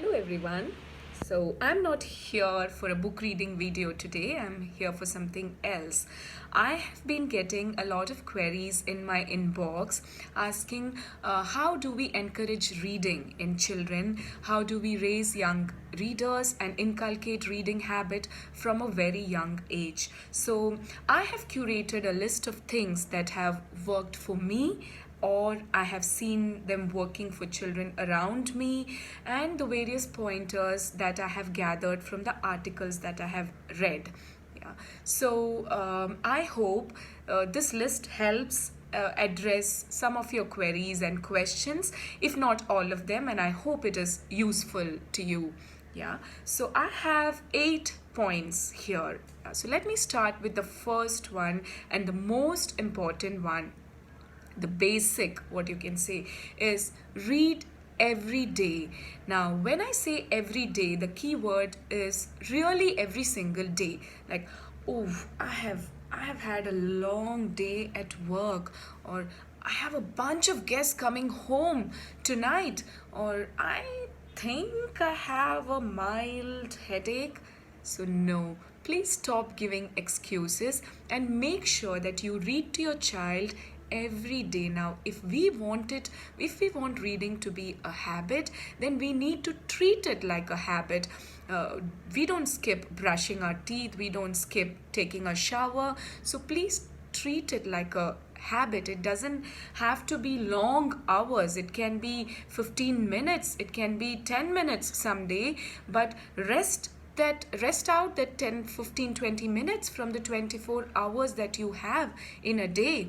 Hello everyone. So I'm not here for a book reading video today. I'm here for something else. I have been getting a lot of queries in my inbox asking how do we encourage reading in children? How do we raise young readers and inculcate reading habit from a very young age? So I have curated a list of things that have worked for me or I have seen them working for children around me, and the various pointers that I have gathered from the articles that I have read. Yeah. So I hope this list helps address some of your queries and questions, if not all of them, and I hope it is useful to you. Yeah. So I have 8 points here. So let me start with the first one and the most important one. The basic, what you can say, is read every day. Now when I say every day, the key word is really every single day. Like, oh, I have had a long day at work, or I have a bunch of guests coming home tonight, or I think I have a mild headache. So no, please stop giving excuses and make sure that you read to your child every day. Now if we want reading to be a habit, then we need to treat it like a habit. We don't skip brushing our teeth, we don't skip taking a shower, so please treat it like a habit. It doesn't have to be long hours, it can be 15 minutes, it can be 10 minutes someday, but rest out that 10, 15, 20 minutes from the 24 hours that you have in a day,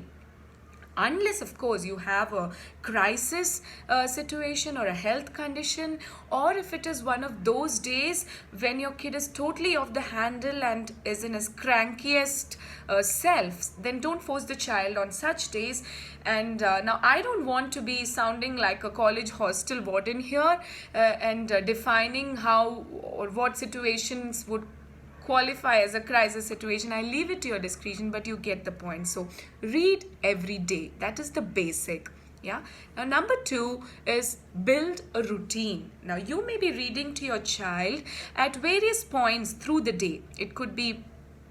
unless of course you have a crisis situation or a health condition, or if it is one of those days when your kid is totally off the handle and is in his crankiest self, then don't force the child on such days. And now I don't want to be sounding like a college hostel warden here and defining how or what situations would qualify as a crisis situation. I leave it to your discretion, but you get the point. So read every day, that is the basic. Yeah. Now number 2 is build a routine. Now you may be reading to your child at various points through the day. It could be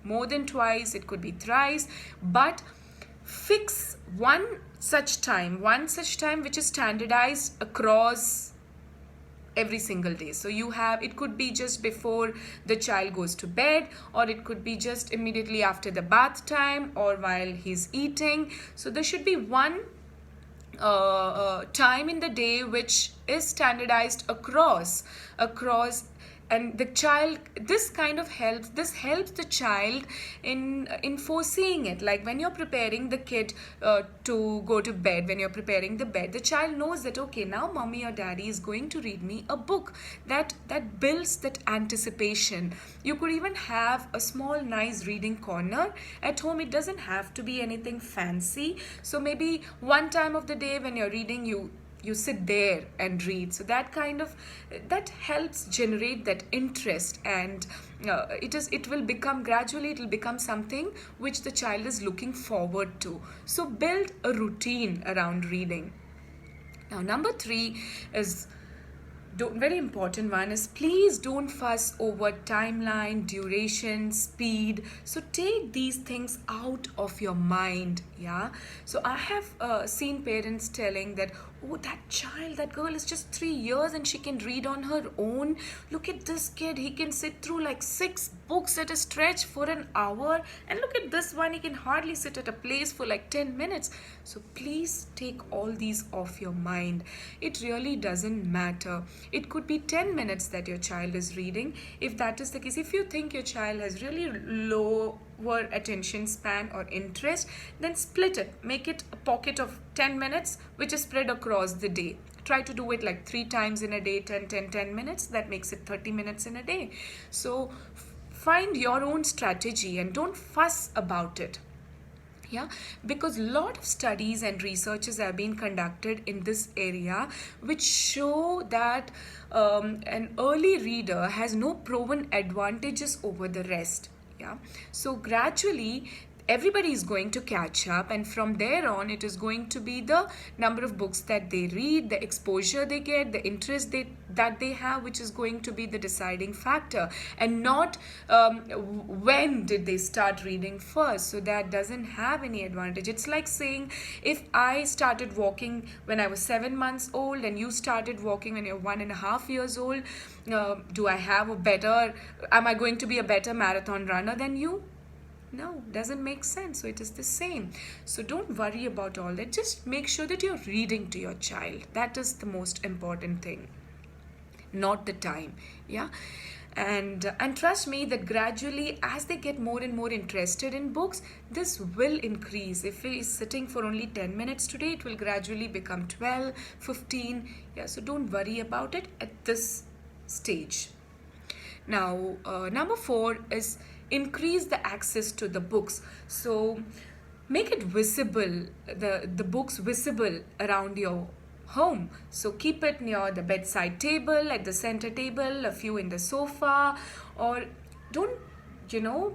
more than twice, it could be thrice, but fix one such time which is standardized across every single day. So you have, it could be just before the child goes to bed, or it could be just immediately after the bath time, or while he's eating. So there should be one time in the day which is standardized across and the child, this helps the child in foreseeing it. Like when you're preparing the kid to go to bed, when you're preparing the bed, the child knows that okay, now mommy or daddy is going to read me a book. That builds that anticipation. You could even have a small nice reading corner at home. It doesn't have to be anything fancy. So maybe one time of the day when you're reading, you sit there and read. So that helps generate that interest, and it will become something which the child is looking forward to. So build a routine around reading. Now number 3 is very important one, is please don't fuss over timeline, duration, speed. So take these things out of your mind. Yeah. So I have seen parents telling that, oh, that girl is just 3 years and she can read on her own. Look at this kid, he can sit through like 6 books at a stretch for an hour, and look at this one, he can hardly sit at a place for like 10 minutes. So please take all these off your mind. It really doesn't matter. It could be 10 minutes that your child is reading. If that is the case, if you think your child has really lower attention span or interest, then split it. Make it a pocket of 10 minutes which is spread across the day. Try to do it like 3 times in a day, 10 minutes. That makes it 30 minutes in a day. So find your own strategy and don't fuss about it. Yeah, because a lot of studies and researches have been conducted in this area which show that an early reader has no proven advantages over the rest. Yeah, so gradually everybody is going to catch up, and from there on it is going to be the number of books that they read, the exposure they get, the interest that they have, which is going to be the deciding factor, and not when did they start reading first. So that doesn't have any advantage. It's like saying, if I started walking when I was 7 months old and you started walking when you're 1.5 years old, am I going to be a better marathon runner than you? No, doesn't make sense. So it is the same. So don't worry about all that. Just make sure that you're reading to your child. That is the most important thing, not the time. Yeah. And trust me that gradually, as they get more and more interested in books, this will increase. If he is sitting for only 10 minutes today, it will gradually become 12, 15. Yeah, so don't worry about it at this stage. Now, number 4 is increase the access to the books. So make it visible, the books visible around your home. So keep it near the bedside table, at the center table, a few in the sofa, or don't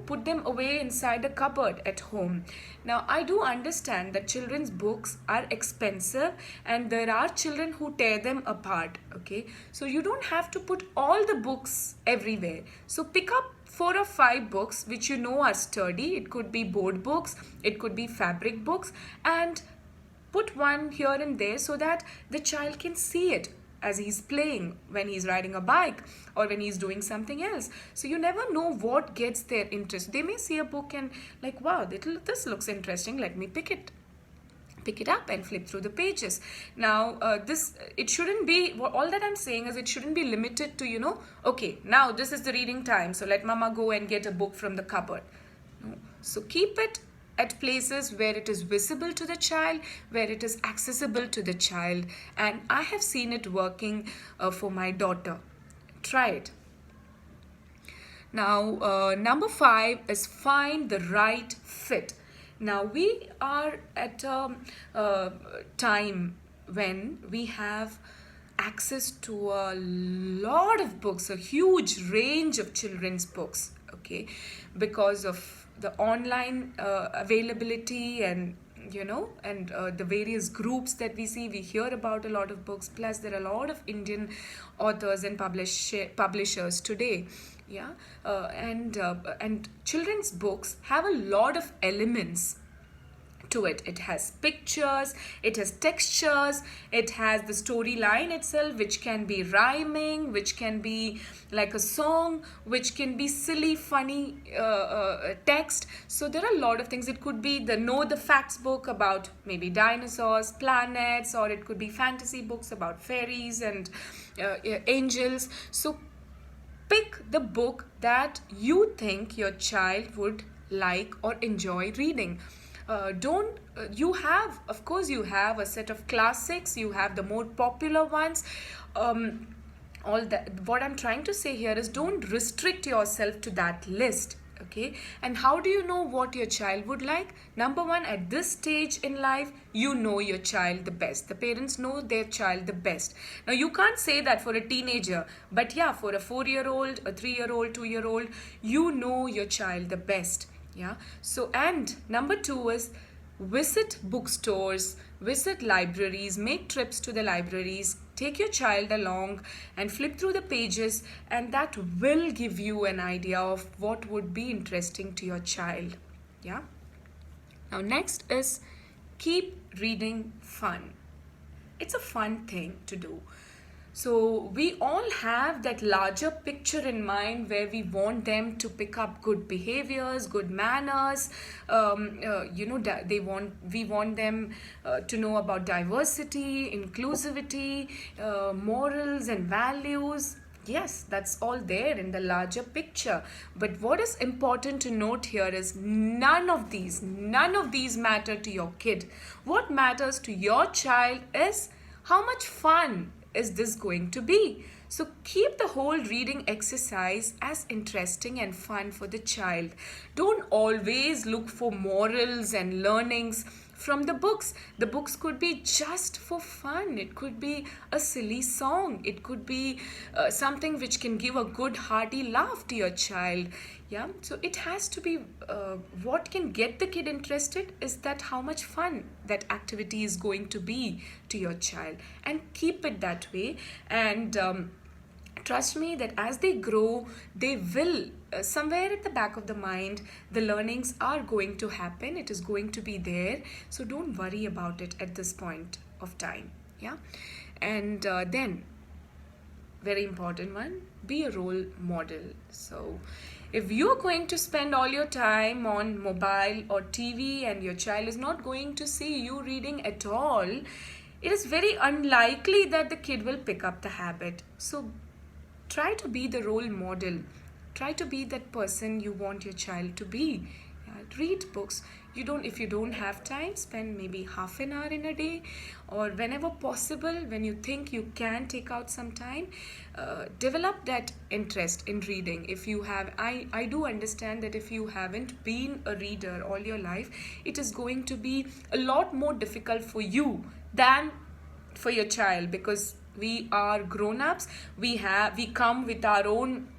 put them away inside a cupboard at home. Now, I do understand that children's books are expensive and there are children who tear them apart, okay? So you don't have to put all the books everywhere. So pick up 4 or 5 books which you know are sturdy. It could be board books, it could be fabric books, and put one here and there so that the child can see it as he's playing, when he's riding a bike, or when he's doing something else. So you never know what gets their interest. They may see a book and like, wow, this looks interesting, let me pick it up and flip through the pages. Now, it shouldn't be, all that I'm saying is it shouldn't be limited to, okay, now this is the reading time, so let mama go and get a book from the cupboard. No. So keep it at places where it is visible to the child, where it is accessible to the child. And I have seen it working for my daughter. Try it. Now, number 5 is find the right fit. Now, we are at a time when we have access to a lot of books, a huge range of children's books, okay, because of the online availability and the various groups that we see. We hear about a lot of books, plus there are a lot of Indian authors and publishers today. Yeah, and children's books have a lot of elements to it. It has pictures, it has textures, it has the storyline itself, which can be rhyming, which can be like a song, which can be silly, funny text. So there are a lot of things. It could be the Know the Facts book about maybe dinosaurs, planets, or it could be fantasy books about fairies and angels. So pick the book that you think your child would like or enjoy reading. You have a set of classics, you have the more popular ones. All that, what I'm trying to say here is, don't restrict yourself to that list, okay? And how do you know what your child would like? Number 1, at this stage in life, you know your child the best. The parents know their child the best. Now, you can't say that for a teenager, but yeah, for a 4-year-old, a 3-year-old, 2-year-old, you know your child the best. Yeah. So, and number 2 is visit bookstores, visit libraries, make trips to the libraries, take your child along and flip through the pages, and that will give you an idea of what would be interesting to your child. Yeah. Now, next is keep reading fun. It's a fun thing to do. So we all have that larger picture in mind where we want them to pick up good behaviors, good manners. We want them to know about diversity, inclusivity, morals and values. Yes, that's all there in the larger picture. But what is important to note here is none of these matter to your kid. What matters to your child is how much fun is this going to be. So keep the whole reading exercise as interesting and fun for the child. Don't always look for morals and learnings from the books. The books could be just for fun. It could be a silly song. It could be something which can give a good hearty laugh to your child. Yeah, so it has to be what can get the kid interested is that how much fun that activity is going to be to your child, and keep it that way. And trust me that as they grow, they will somewhere at the back of the mind, the learnings are going to happen. It is going to be there, so don't worry about it at this point of time. Yeah. And then very important one, be a role model. So if you're going to spend all your time on mobile or TV and your child is not going to see you reading at all, it is very unlikely that the kid will pick up the habit. So try to be the role model. Try to be that person you want your child to be. Read books. If you don't have time, spend maybe half an hour in a day, or whenever possible, when you think you can take out some time, develop that interest in reading. If you have, I do understand that if you haven't been a reader all your life, it is going to be a lot more difficult for you than for your child, because we are grown-ups. We come with our own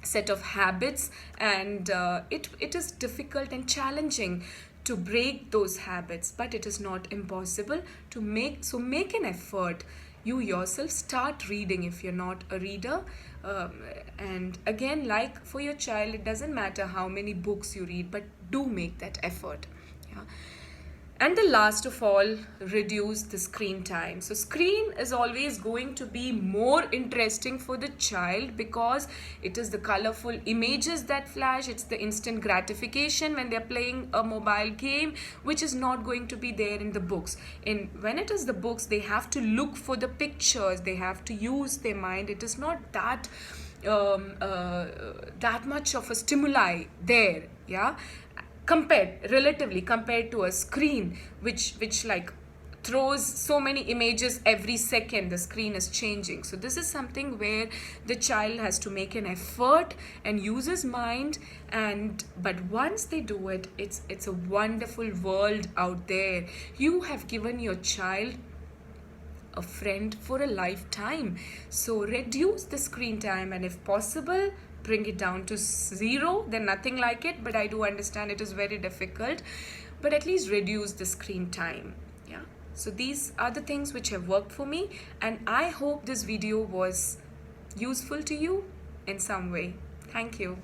set of habits, and it is difficult and challenging to break those habits, but it is not impossible to make an effort. You yourself start reading if you're not a reader. And again, like for your child, it doesn't matter how many books you read, but do make that effort. Yeah. And the last of all, reduce the screen time. So screen is always going to be more interesting for the child because it is the colorful images that flash. It's the instant gratification when they're playing a mobile game, which is not going to be there in the books. When it is the books, they have to look for the pictures. They have to use their mind. It is not that that much of a stimuli there. Yeah. Relatively compared to a screen which like throws so many images every second. The screen is changing. So this is something where the child has to make an effort and use his mind, but once they do it, it's a wonderful world out there. You have given your child a friend for a lifetime. So reduce the screen time, and if possible, bring it down to 0. Then nothing like it, but I do understand it is very difficult, but at least reduce the screen time. Yeah. So these are the things which have worked for me, and I hope this video was useful to you in some way. Thank you.